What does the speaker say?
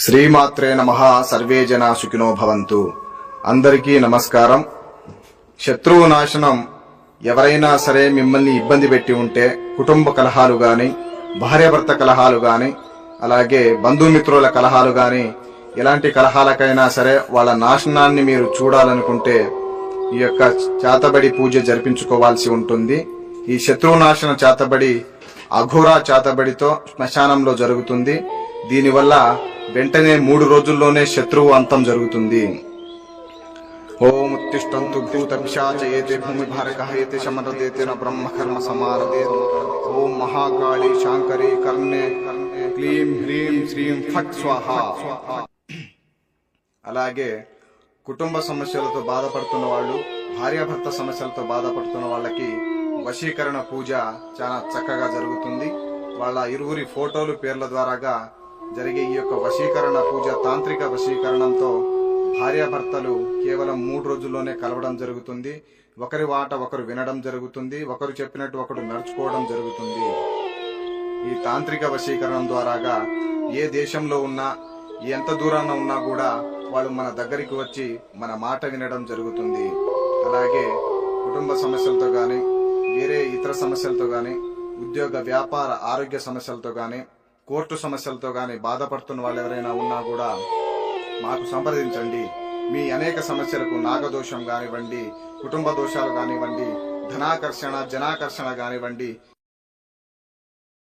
శ్రీమాత్రే నమః. సర్వే జనా సుఖినో భవంతు. అందరికీ నమస్కారం. శత్రువు నాశనం. ఎవరైనా సరే మిమ్మల్ని ఇబ్బంది పెట్టి ఉంటే, కుటుంబ కలహాలు గాని, భార్యాభర్త కలహాలు గాని, అలాగే బంధుమిత్రుల కలహాలు గాని, ఎలాంటి కలహాలకైనా సరే వాళ్ళ నాశనాన్ని మీరు చూడాలనుకుంటే ఈ యొక్క చాతబడి పూజ జరిపించుకోవాల్సి ఉంటుంది. ఈ శత్రువు నాశన చాతబడి అఘోరా చాతబడితో శ్మశానంలో జరుగుతుంది. దీనివల్ల వెంటనే 3 రోజుల్లోనే శత్రువు అంతం జరుగుతుంది. ఓం ఉత్తిష్టంతు భూత పిశాచయేతే భూమి భారకహయేతే శమరదేతేన బ్రహ్మకర్మ సమారదే. ఓం మహాకాళి శాంకరి కర్ణే క్లీం హ్రీం శ్రీం ఫట్ స్వాహ. అలాగే కుటుంబ సమస్యలతో బాధపడుతున్న వాళ్ళు, భార్యాభర్త సమస్యలతో బాధపడుతున్న వాళ్ళకి వశీకరణ పూజ చాలా చక్కగా జరుగుతుంది. వాళ్ళ ఇరువురి ఫోటోలు పేర్ల ద్వారాగా జరిగే ఈ యొక్క వశీకరణ పూజ తాంత్రిక వశీకరణంతో భార్యాభర్తలు కేవలం 3 రోజుల్లోనే కలవడం జరుగుతుంది. ఒకరి మాట ఒకరు వినడం జరుగుతుంది. ఒకరు చెప్పినట్టు ఒకరు నడుచుకోవడం జరుగుతుంది. ఈ తాంత్రిక వశీకరణం ద్వారాగా ఏ దేశంలో ఉన్నా, ఎంత దూరాన ఉన్నా కూడా వాళ్ళు మన దగ్గరికి వచ్చి మన మాట వినడం జరుగుతుంది. అలాగే కుటుంబ సమస్యలతో గాని, వేరే ఇతర సమస్యలతో గాని, ఉద్యోగ వ్యాపార ఆరోగ్య సమస్యలతో గాని, కోర్టు సమస్యలతో గాని బాధపడుతున్న వాళ్ళు ఎవరైనా ఉన్నా కూడా మాకు సంప్రదించండి. మీ అనేక సమస్యలకు నాగదోషం కానివ్వండి, కుటుంబ దోషాలు కానివ్వండి, ధనాకర్షణ జనాకర్షణ కానివ్వండి,